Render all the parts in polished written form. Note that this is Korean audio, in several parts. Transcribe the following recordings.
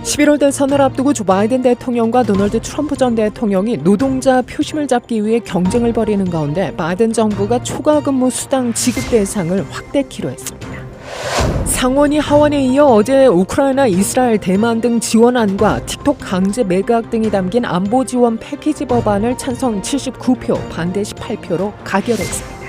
11월 대선을 앞두고 조 바이든 대통령과 도널드 트럼프 전 대통령이 노동자 표심을 잡기 위해 경쟁을 벌이는 가운데 바이든 정부가 초과근무 수당 지급 대상을 확대키로 했습니다. 상원이 하원에 이어 어제 우크라이나, 이스라엘, 대만 등 지원안과 틱톡 강제 매각 등이 담긴 안보 지원 패키지 법안을 찬성 79표, 반대 18표로 가결했습니다.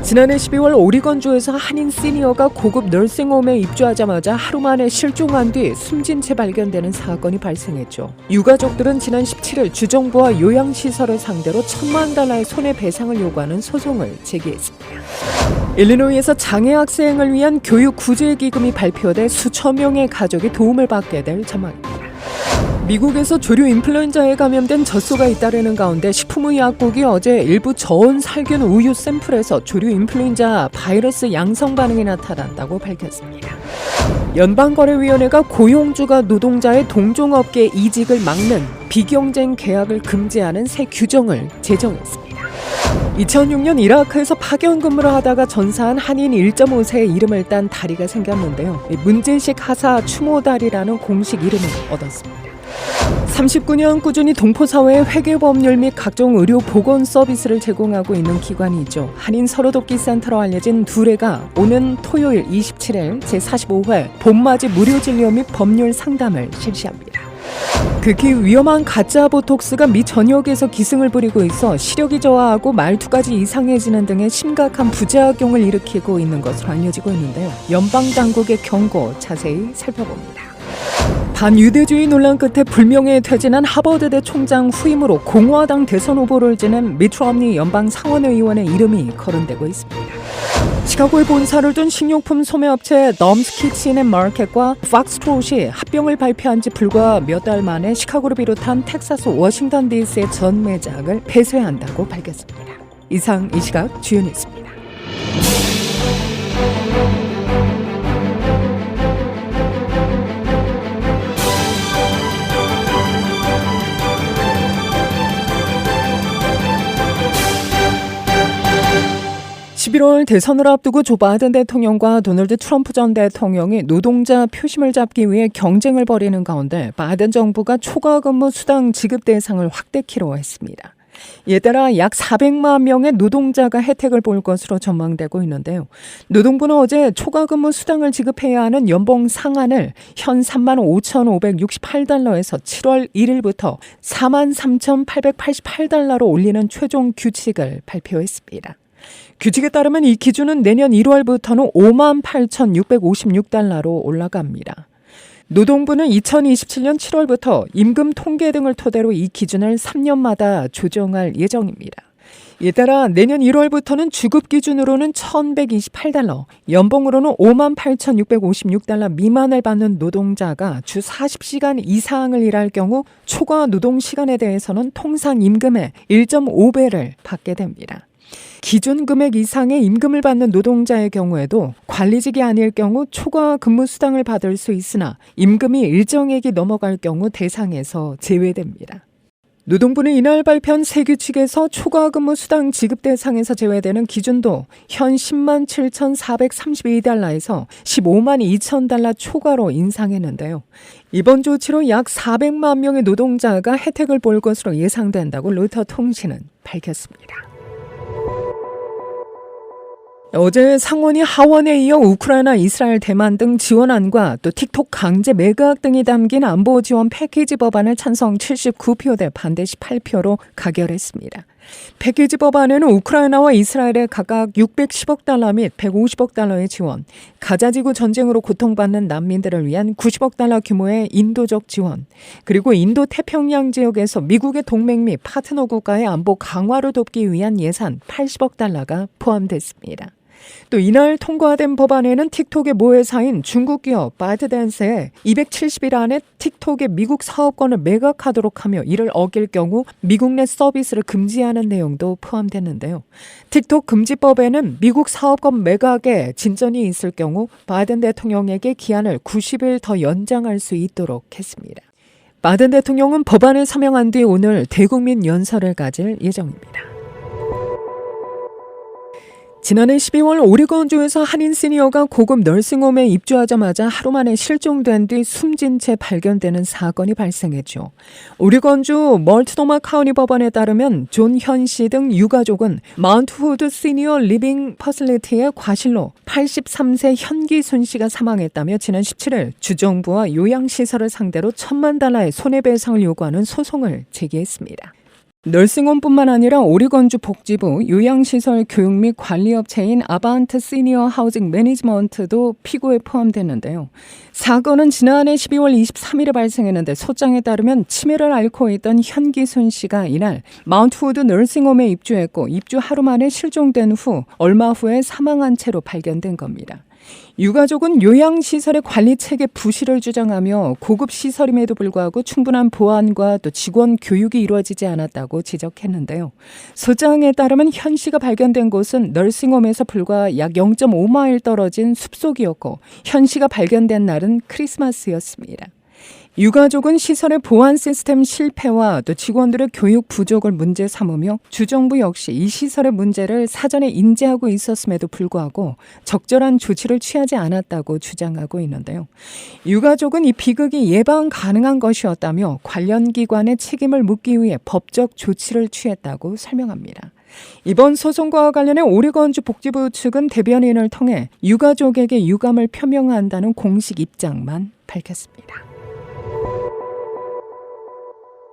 지난해 12월 오리건주에서 한인 시니어가 고급 널싱홈에 입주하자마자 하루 만에 실종한 뒤 숨진 채 발견되는 사건이 발생했죠. 유가족들은 지난 17일 주정부와 요양시설을 상대로 $10,000,000의 손해배상을 요구하는 소송을 제기했습니다. 일리노이에서 장애 학생을 위한 교육 구제 기금이 발표돼 수천 명의 가족이 도움을 받게 될 전망입니다. 미국에서 조류 인플루엔자에 감염된 젖소가 잇따르는 가운데 식품의약국이 어제 일부 저온 살균 우유 샘플에서 조류 인플루엔자 바이러스 양성 반응이 나타났다고 밝혔습니다. 연방거래위원회가 고용주가 노동자의 동종업계 이직을 막는 비경쟁 계약을 금지하는 새 규정을 제정했습니다. 2006년 이라크에서 파견 근무를 하다가 전사한 한인 1.5세의 이름을 딴 다리가 생겼는데요. 문제식 하사 추모다리라는 공식 이름을 얻었습니다. 39년 꾸준히 동포사회의 회계법률 및 각종 의료 보건 서비스를 제공하고 있는 기관이 있죠. 한인 서로돕기 센터로 알려진 두레가 오는 토요일 27일 제45회 봄맞이 무료 진료 및 법률 상담을 실시합니다. 극히 위험한 가짜 보톡스가 미 전역에서 기승을 부리고 있어 시력이 저하하고 말투까지 이상해지는 등의 심각한 부작용을 일으키고 있는 것으로 알려지고 있는데요. 연방당국의 경고 자세히 살펴봅니다. 반유대주의 논란 끝에 불명예에 퇴진한 하버드대 총장 후임으로 공화당 대선 후보를 지낸 미트 롬니 연방 상원의원의 이름이 거론되고 있습니다. 시카고에 본사를 둔 식료품 소매업체 넘스 키친 앤 마켓과 팍스트롯이 합병을 발표한 지 불과 몇 달 만에 시카고를 비롯한 텍사스, 워싱턴 DC의 전 매장을 폐쇄한다고 밝혔습니다. 이상 이 시각 주요 뉴스입니다. 11월 대선을 앞두고 조 바이든 대통령과 도널드 트럼프 전 대통령이 노동자 표심을 잡기 위해 경쟁을 벌이는 가운데 바이든 정부가 초과근무 수당 지급 대상을 확대키로 했습니다. 이에 따라 약 400만 명의 노동자가 혜택을 볼 것으로 전망되고 있는데요. 노동부는 어제 초과근무 수당을 지급해야 하는 연봉 상한을 현 35,568달러에서 7월 1일부터 43,888달러로 올리는 최종 규칙을 발표했습니다. 규칙에 따르면 이 기준은 내년 1월부터는 58,656달러로 올라갑니다. 노동부는 2027년 7월부터 임금 통계 등을 토대로 이 기준을 3년마다 조정할 예정입니다. 이에 따라 내년 1월부터는 주급 기준으로는 1,128달러, 연봉으로는 58,656달러 미만을 받는 노동자가 주 40시간 이상을 일할 경우 초과 노동 시간에 대해서는 통상 임금의 1.5배를 받게 됩니다. 기준 금액 이상의 임금을 받는 노동자의 경우에도 관리직이 아닐 경우 초과 근무 수당을 받을 수 있으나 임금이 일정액이 넘어갈 경우 대상에서 제외됩니다. 노동부는 이날 발표한 새 규칙에서 초과 근무 수당 지급 대상에서 제외되는 기준도 현 107,432달러에서 152,200달러 초과로 인상했는데요. 이번 조치로 약 400만 명의 노동자가 혜택을 볼 것으로 예상된다고 로이터 통신은 밝혔습니다. 어제 상원이 하원에 이어 우크라이나, 이스라엘, 대만 등 지원안과 또 틱톡 강제 매각 등이 담긴 안보 지원 패키지 법안을 찬성 79표 대 반대 18표로 가결했습니다. 패키지 법안에는 우크라이나와 이스라엘에 각각 610억 달러 및 150억 달러의 지원, 가자지구 전쟁으로 고통받는 난민들을 위한 90억 달러 규모의 인도적 지원, 그리고 인도 태평양 지역에서 미국의 동맹 및 파트너 국가의 안보 강화를 돕기 위한 예산 80억 달러가 포함됐습니다. 또 이날 통과된 법안에는 틱톡의 모회사인 중국 기업 바이트댄스에 270일 안에 틱톡의 미국 사업권을 매각하도록 하며 이를 어길 경우 미국 내 서비스를 금지하는 내용도 포함됐는데요. 틱톡 금지법에는 미국 사업권 매각에 진전이 있을 경우 바이든 대통령에게 기한을 90일 더 연장할 수 있도록 했습니다. 바이든 대통령은 법안을 서명한 뒤 오늘 대국민 연설을 가질 예정입니다. 지난해 12월 오리건주에서 한인 시니어가 고급 널싱홈에 입주하자마자 하루 만에 실종된 뒤 숨진 채 발견되는 사건이 발생했죠. 오리건주 멀티노마 카운티 법원에 따르면 존현 씨 등 유가족은 마운트 후드 시니어 리빙 퍼실리티의 과실로 83세 현기순 씨가 사망했다며 지난 17일 주정부와 요양시설을 상대로 $10,000,000의 손해배상을 요구하는 소송을 제기했습니다. 널싱홈뿐만 아니라 오리건주 복지부, 요양시설 교육 및 관리업체인 아반트 시니어 하우징 매니지먼트도 피고에 포함됐는데요. 사건은 지난해 12월 23일에 발생했는데 소장에 따르면 치매를 앓고 있던 현기순 씨가 이날 마운트 후드 널싱홈에 입주했고 입주 하루 만에 실종된 후 얼마 후에 사망한 채로 발견된 겁니다. 유가족은 요양시설의 관리체계 부실을 주장하며 고급 시설임에도 불구하고 충분한 보안과 또 직원 교육이 이루어지지 않았다고 지적했는데요. 소장에 따르면 현 씨가 발견된 곳은 널싱홈에서 불과 약 0.5마일 떨어진 숲속이었고 현 씨가 발견된 날은 크리스마스였습니다. 유가족은 시설의 보안 시스템 실패와 또 직원들의 교육 부족을 문제 삼으며 주정부 역시 이 시설의 문제를 사전에 인지하고 있었음에도 불구하고 적절한 조치를 취하지 않았다고 주장하고 있는데요. 유가족은 이 비극이 예방 가능한 것이었다며 관련 기관의 책임을 묻기 위해 법적 조치를 취했다고 설명합니다. 이번 소송과 관련해 오리건주 복지부 측은 대변인을 통해 유가족에게 유감을 표명한다는 공식 입장만 밝혔습니다.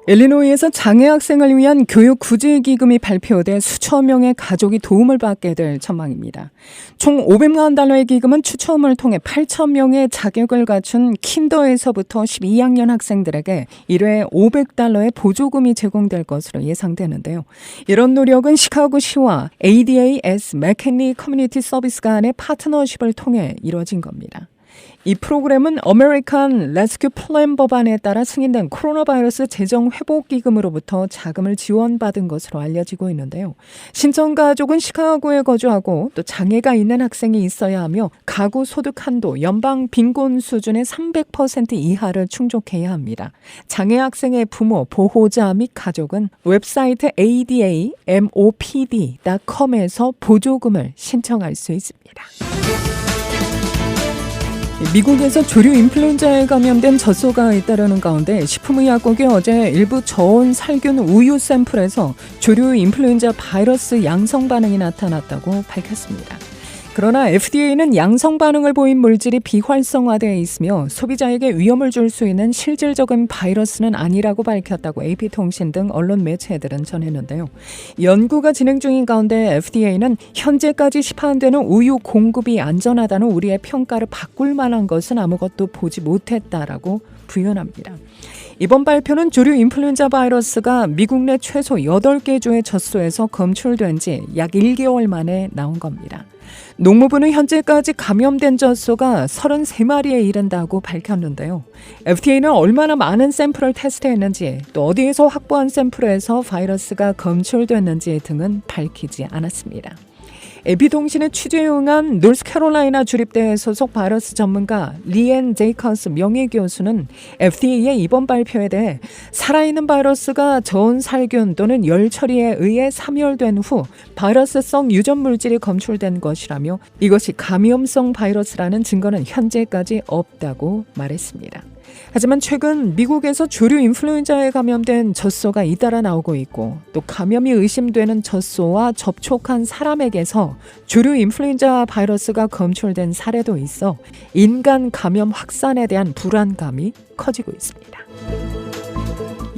일리노이에서 장애 학생을 위한 교육 구제 기금이 발표돼 수천 명의 가족이 도움을 받게 될 전망입니다. 총 $500만 기금은 추첨을 통해 8,000명의 자격을 갖춘 킨더에서부터 12학년 학생들에게 1회 $500의 보조금이 제공될 것으로 예상되는데요. 이런 노력은 시카고시와 ADAS 맥켄리 커뮤니티 서비스 간의 파트너십을 통해 이뤄진 겁니다. 이 프로그램은 어메리칸 레스큐 플랜 법안에 따라 승인된 코로나 바이러스 재정 회복 기금으로부터 자금을 지원받은 것으로 알려지고 있는데요. 신청 가족은 시카고에 거주하고 또 장애가 있는 학생이 있어야 하며 가구 소득 한도 연방 빈곤 수준의 300% 이하를 충족해야 합니다. 장애 학생의 부모, 보호자 및 가족은 웹사이트 adamopd.com에서 보조금을 신청할 수 있습니다. 미국에서 조류 인플루엔자에 감염된 젖소가 잇따르는 가운데 식품의약국이 어제 일부 저온 살균 우유 샘플에서 조류 인플루엔자 바이러스 양성 반응이 나타났다고 밝혔습니다. 그러나 FDA는 양성 반응을 보인 물질이 비활성화되어 있으며 소비자에게 위험을 줄 수 있는 실질적인 바이러스는 아니라고 밝혔다고 AP통신 등 언론 매체들은 전했는데요. 연구가 진행 중인 가운데 FDA는 현재까지 시판되는 우유 공급이 안전하다는 우리의 평가를 바꿀 만한 것은 아무것도 보지 못했다라고 부연합니다. 이번 발표는 조류 인플루엔자 바이러스가 미국 내 최소 8개 주의 젖소에서 검출된 지 약 1개월 만에 나온 겁니다. 농무부는 현재까지 감염된 젖소가 33마리에 이른다고 밝혔는데요. FDA는 얼마나 많은 샘플을 테스트했는지 또 어디에서 확보한 샘플에서 바이러스가 검출됐는지 등은 밝히지 않았습니다. AP통신의 취재에 응한 노스캐롤라이나 주립대 소속 바이러스 전문가 리앤 제이커스 명예교수는 FDA의 이번 발표에 대해 살아있는 바이러스가 저온 살균 또는 열 처리에 의해 사멸된 후 바이러스성 유전 물질이 검출된 것이라며 이것이 감염성 바이러스라는 증거는 현재까지 없다고 말했습니다. 하지만 최근 미국에서 조류 인플루엔자에 감염된 젖소가 잇따라 나오고 있고 또 감염이 의심되는 젖소와 접촉한 사람에게서 조류 인플루엔자 바이러스가 검출된 사례도 있어 인간 감염 확산에 대한 불안감이 커지고 있습니다.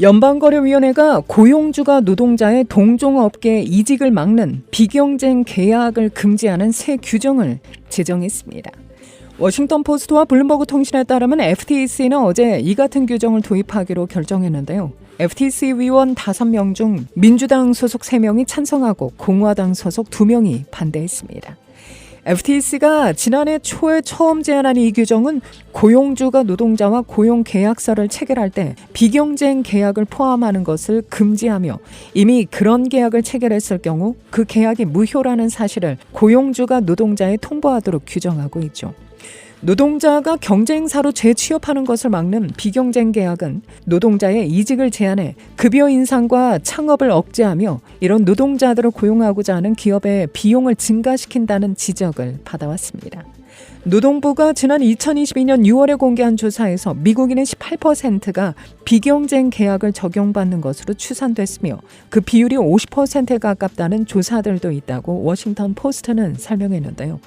연방거래위원회가 고용주가 노동자의 동종업계 이직을 막는 비경쟁 계약을 금지하는 새 규정을 제정했습니다. 워싱턴 포스트와 블룸버그 통신에 따르면 FTC는 어제 이 같은 규정을 도입하기로 결정했는데요. FTC 위원 5명 중 민주당 소속 3명이 찬성하고 공화당 소속 2명이 반대했습니다. FTC가 지난해 초에 처음 제안한 이 규정은 고용주가 노동자와 고용계약서를 체결할 때 비경쟁 계약을 포함하는 것을 금지하며 이미 그런 계약을 체결했을 경우 그 계약이 무효라는 사실을 고용주가 노동자에 통보하도록 규정하고 있죠. 노동자가 경쟁사로 재취업하는 것을 막는 비경쟁 계약은 노동자의 이직을 제한해 급여 인상과 창업을 억제하며 이런 노동자들을 고용하고자 하는 기업의 비용을 증가시킨다는 지적을 받아왔습니다. 노동부가 지난 2022년 6월에 공개한 조사에서 미국인의 18%가 비경쟁 계약을 적용받는 것으로 추산됐으며 그 비율이 50%에 가깝다는 조사들도 있다고 워싱턴 포스트는 설명했는데요.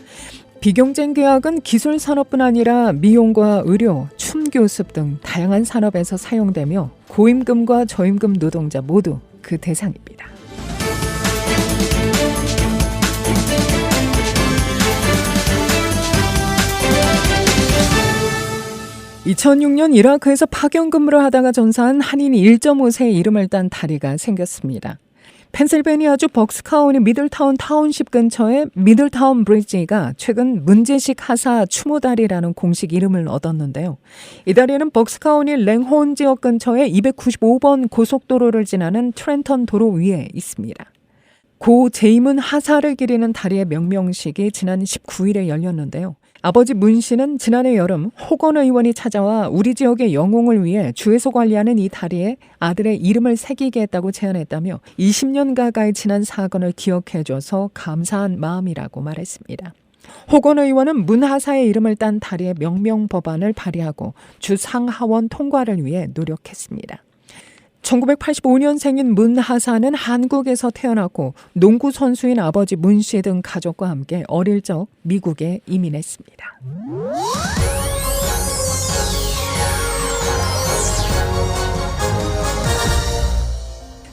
비경쟁 계약은 기술 산업뿐 아니라 미용과 의료, 춤교습 등 다양한 산업에서 사용되며 고임금과 저임금 노동자 모두 그 대상입니다. 2006년 이라크에서 파견 근무를 하다가 전사한 한인 1.5세의 이름을 딴 다리가 생겼습니다. 펜실베니아주 벅스카운티 미들타운 타운십 근처의 미들타운 브리지가 최근 문제식 하사 추모다리라는 공식 이름을 얻었는데요. 이 다리는 벅스카운티 랭호운 지역 근처의 295번 고속도로를 지나는 트렌턴 도로 위에 있습니다. 고 제이문 하사를 기리는 다리의 명명식이 지난 19일에 열렸는데요. 아버지 문 씨는 지난해 여름 호건 의원이 찾아와 우리 지역의 영웅을 위해 주에서 관리하는 이 다리에 아들의 이름을 새기게 했다고 제안했다며 20년 가까이 지난 사건을 기억해줘서 감사한 마음이라고 말했습니다. 호건 의원은 문 하사의 이름을 딴 다리의 명명 법안을 발의하고 주 상하원 통과를 위해 노력했습니다. 1985년생인 문 하사는 한국에서 태어났고 농구 선수인 아버지 문 씨 등 가족과 함께 어릴 적 미국에 이민했습니다.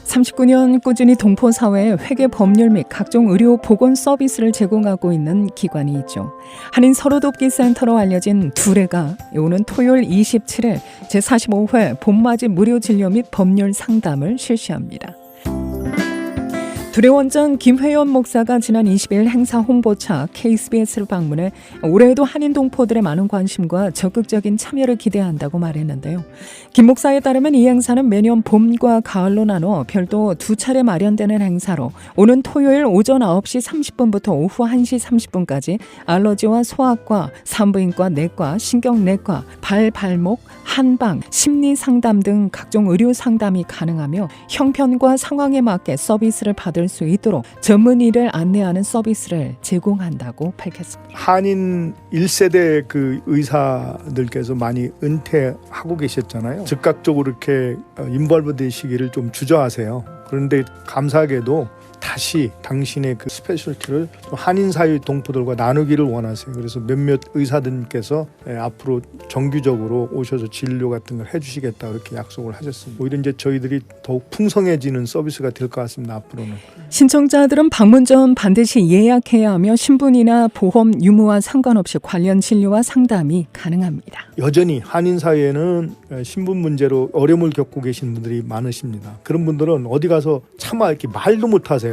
39년 꾸준히 동포사회에 회계 법률 및 각종 의료 보건 서비스를 제공하고 있는 기관이 있죠. 한인 서로돕기 센터로 알려진 두레가 오는 토요일 27일 제45회 봄맞이 무료 진료 및 법률 상담을 실시합니다. 두레 원장 김회연 목사가 지난 20일 행사 홍보차 KSBS를 방문해 올해에도 한인 동포들의 많은 관심과 적극적인 참여를 기대한다고 말했는데요. 김 목사에 따르면 이 행사는 매년 봄과 가을로 나눠 별도 두 차례 마련되는 행사로 오는 토요일 오전 9시 30분부터 오후 1시 30분까지 알러지와 소아과, 산부인과, 내과, 신경내과, 발목, 한방, 심리상담 등 각종 의료 상담이 가능하며 형편과 상황에 맞게 서비스를 받을 수 있도록 전문의를 안내하는 서비스를 제공한다고 밝혔습니다. 한인 1세대 그 의사들께서 많이 은퇴하고 계셨잖아요. 즉각적으로 이렇게 인벌브 되시기를 좀 주저하세요. 그런데 감사하게도 다시 당신의 그 스페셜티를 한인 사회 동포들과 나누기를 원하세요. 그래서 몇몇 의사들께서 앞으로 정기적으로 오셔서 진료 같은 걸 해주시겠다 그렇게 약속을 하셨습니다. 오히려 이제 저희들이 더욱 풍성해지는 서비스가 될 것 같습니다. 앞으로는. 신청자들은 방문 전 반드시 예약해야 하며 신분이나 보험 유무와 상관없이 관련 진료와 상담이 가능합니다. 여전히 한인 사회에는 신분 문제로 어려움을 겪고 계신 분들이 많으십니다. 그런 분들은 어디 가서 차마 이렇게 말도 못하세요.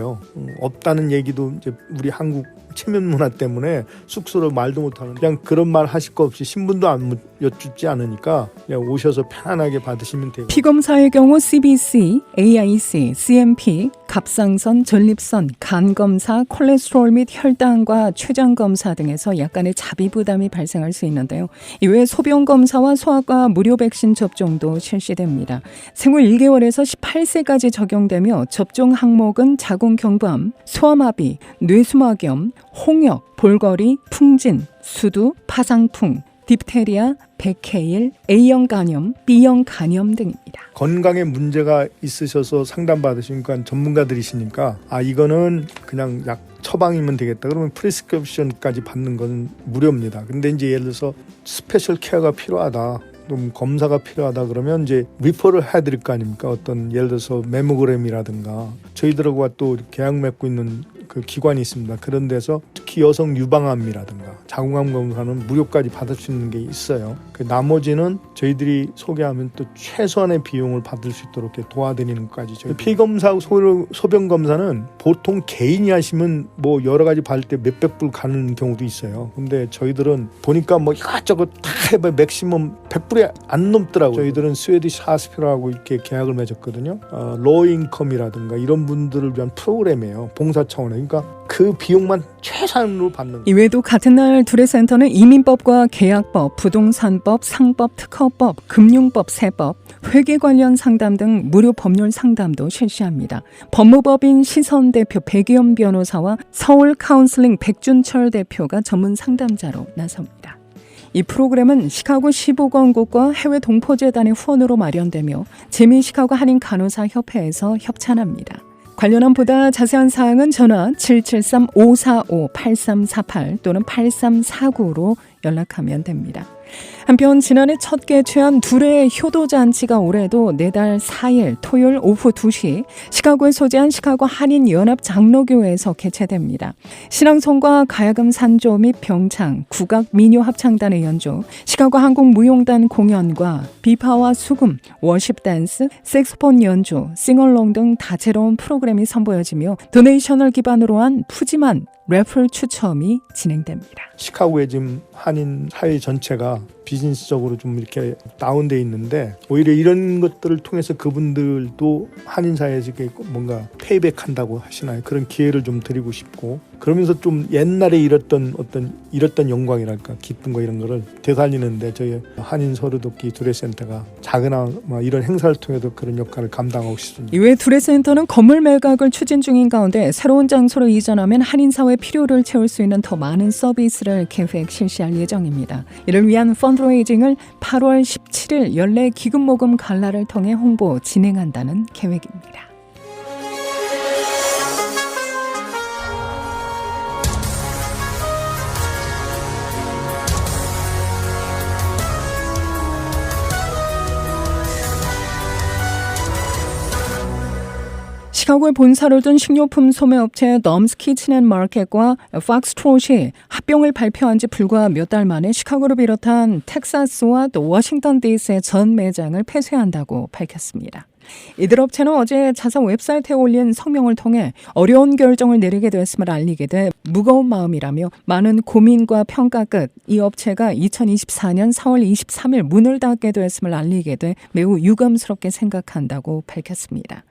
없다는 얘기도 이제 우리 한국 체면 문화 때문에 쑥스러워 말도 못하는 그냥 그런 말 하실 거 없이 신분도 안 여쭙지 않으니까 그냥 오셔서 편안하게 받으시면 돼요. 피검사의 경우 CBC, AIC, CMP, 갑상선, 전립선, 간검사, 콜레스테롤 및 혈당과 췌장검사 등에서 약간의 자비 부담이 발생할 수 있는데요. 이외에 소변검사와 소아과 무료 백신 접종도 실시됩니다. 생후 1개월에서 18세까지 적용되며 접종 항목은 자궁경부암, 소아마비, 뇌수막염, 홍역, 볼거리, 풍진, 수두, 파상풍, 딥테리아, 백해일, A형 간염, B형 간염 등입니다. 건강에 문제가 있으셔서 상담받으시니까 전문가들이시니까 이거는 그냥 약 처방이면 되겠다. 그러면 프리스크립션까지 받는 건 무료입니다. 근데 이제 예를 들어서 스페셜 케어가 필요하다. 좀 검사가 필요하다 그러면 이제 리퍼를 해드릴 거 아닙니까? 어떤 예를 들어서 메모그램이라든가 저희들하고 또 계약 맺고 있는 그 기관이 있습니다. 그런 데서 특히 여성 유방암이라든가 자궁암 검사는 무료까지 받을 수 있는 게 있어요. 그 나머지는 저희들이 소개하면 또 최소한의 비용을 받을 수 있도록 이렇게 도와드리는 것까지. 피검사, 소변 검사는 보통 개인이 하시면 뭐 여러 가지 받을 때 몇백 불 가는 경우도 있어요. 근데 저희들은 보니까 뭐 이것저것 다 해봐 맥시멈 100불이 안 넘더라고요. 저희들은 스웨디시 하스피럴하고 이렇게 계약을 맺었거든요. 로잉컴이라든가 이런 분들을 위한 프로그램이에요. 봉사 차원에. 그러니까 그 비용만 최소한으로 받는 거예요. 이외에도 같은 날 두레센터는 이민법과 계약법, 부동산법, 상법, 특허법, 금융법, 세법, 회계 관련 상담 등 무료 법률 상담도 실시합니다. 법무법인 시선 대표 백이연 변호사와 서울 카운슬링 백준철 대표가 전문 상담자로 나섭니다. 이 프로그램은 시카고 시보건국과 해외 동포재단의 후원으로 마련되며 재미 시카고 한인 간호사 협회에서 협찬합니다. 관련한 보다 자세한 사항은 전화 773-545-8348 또는 8349로 연락하면 됩니다. 한편 지난해 첫 개최한 둘의 효도잔치가 올해도 내달 4일 토요일 오후 2시 시카고에 소재한 시카고 한인연합장로교회에서 개최됩니다. 신앙송과 가야금 산조 및 병창, 국악 민요 합창단의 연주, 시카고 한국무용단 공연과 비파와 수금, 워십 댄스, 색소폰 연주, 싱얼롱 등 다채로운 프로그램이 선보여지며 도네이션을 기반으로 한 푸짐한 래플 추첨이 진행됩니다. 시카고의 지금 한인 사회 전체가 비즈니스적으로 좀 이렇게 다운돼 있는데 오히려 이런 것들을 통해서 그분들도 한인 사회에서 뭔가 페이백한다고 하시나요? 그런 기회를 좀 드리고 싶고 그러면서 좀 옛날에 잃었던 영광이랄까 기쁜 거 이런 거를 되살리는데 저희 한인 서류돕기 두레센터가 작은 이런 행사를 통해서 그런 역할을 감당하고 싶습니다. 이외 두레센터는 건물 매각을 추진 중인 가운데 새로운 장소로 이전하면 한인 사회 필요를 채울 수 있는 더 많은 서비스를 계획 실시할 예정입니다. 이를 위한 펀드레이징을 8월 17일 연례 기금 모금 갈라를 통해 홍보 진행한다는 계획입니다. 시카고에 본사를 둔 식료품 소매업체 넘스 키친앤마켓과 팍스트롯이 합병을 발표한 지 불과 몇 달 만에 시카고를 비롯한 텍사스와 또 워싱턴 DC의 전 매장을 폐쇄한다고 밝혔습니다. 이들 업체는 어제 자사 웹사이트에 올린 성명을 통해 어려운 결정을 내리게 됐음을 알리게 돼 무거운 마음이라며 많은 고민과 평가 끝 이 업체가 2024년 4월 23일 문을 닫게 됐음을 알리게 돼 매우 유감스럽게 생각한다고 밝혔습니다.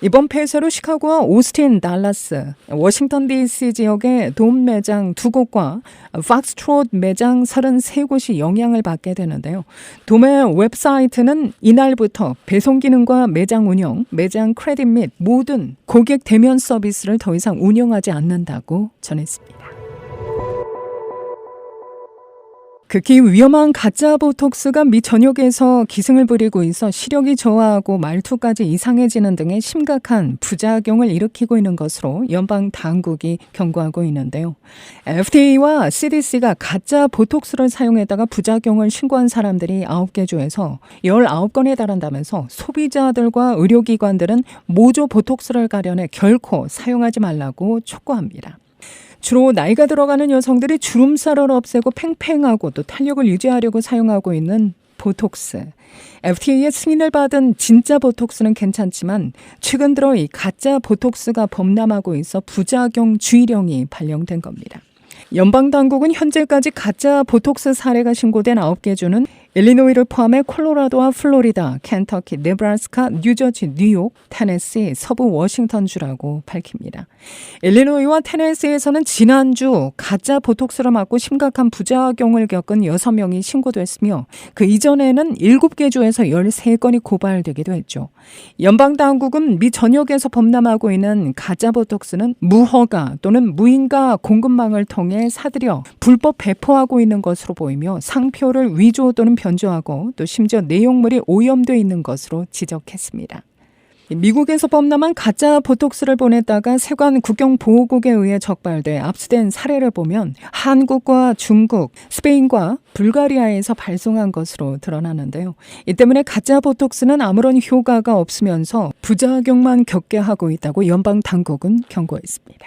이번 폐쇄로 시카고와 오스틴, 달라스, 워싱턴 DC 지역의 돔 매장 2곳과 팍스트롯 매장 33곳이 영향을 받게 되는데요. 돔의 웹사이트는 이날부터 배송 기능과 매장 운영, 매장 크레딧 및 모든 고객 대면 서비스를 더 이상 운영하지 않는다고 전했습니다. 극히 위험한 가짜 보톡스가 미 전역에서 기승을 부리고 있어 시력이 저하하고 말투까지 이상해지는 등의 심각한 부작용을 일으키고 있는 것으로 연방 당국이 경고하고 있는데요. FDA와 CDC가 가짜 보톡스를 사용했다가 부작용을 신고한 사람들이 9개 주에서 19건에 달한다면서 소비자들과 의료기관들은 모조 보톡스를 가려내 결코 사용하지 말라고 촉구합니다. 주로 나이가 들어가는 여성들이 주름살을 없애고 팽팽하고 또 탄력을 유지하려고 사용하고 있는 보톡스. FDA의 승인을 받은 진짜 보톡스는 괜찮지만 최근 들어 이 가짜 보톡스가 범람하고 있어 부작용 주의령이 발령된 겁니다. 연방당국은 현재까지 가짜 보톡스 사례가 신고된 9개 주는 일리노이를 포함해 콜로라도와 플로리다, 켄터키, 네브라스카, 뉴저지, 뉴욕, 테네시, 서부 워싱턴주라고 밝힙니다. 일리노이와 테네시에서는 지난주 가짜 보톡스를 맞고 심각한 부작용을 겪은 6명이 신고됐으며 그 이전에는 7개 주에서 13건이 고발되기도 했죠. 연방당국은 미 전역에서 범람하고 있는 가짜 보톡스는 무허가 또는 무인가 공급망을 통해 사들여 불법 배포하고 있는 것으로 보이며 상표를 위조 또는 변조하고 또 심지어 내용물이 오염되어 있는 것으로 지적했습니다. 미국에서 범람한 가짜 보톡스를 보냈다가 세관 국경보호국에 의해 적발돼 압수된 사례를 보면 한국과 중국, 스페인과 불가리아에서 발송한 것으로 드러나는데요. 이 때문에 가짜 보톡스는 아무런 효과가 없으면서 부작용만 겪게 하고 있다고 연방 당국은 경고했습니다.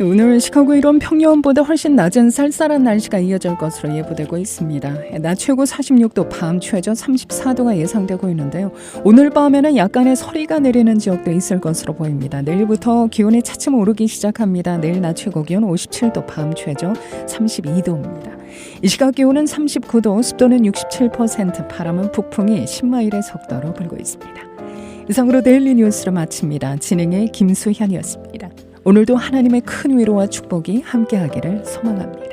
오늘 시카고 이론 평년보다 훨씬 낮은 쌀쌀한 날씨가 이어질 것으로 예보되고 있습니다. 낮 최고 46도, 밤 최저 34도가 예상되고 있는데요. 오늘 밤에는 약간의 서리가 내리는 지역도 있을 것으로 보입니다. 내일부터 기온이 차츰 오르기 시작합니다. 내일 낮 최고 기온 57도, 밤 최저 32도입니다. 이 시각 기온은 39도, 습도는 67%, 바람은 북풍이 10마일의 속도로 불고 있습니다. 이상으로 데일리 뉴스를 마칩니다. 진행의 김수현이었습니다. 오늘도 하나님의 큰 위로와 축복이 함께하기를 소망합니다.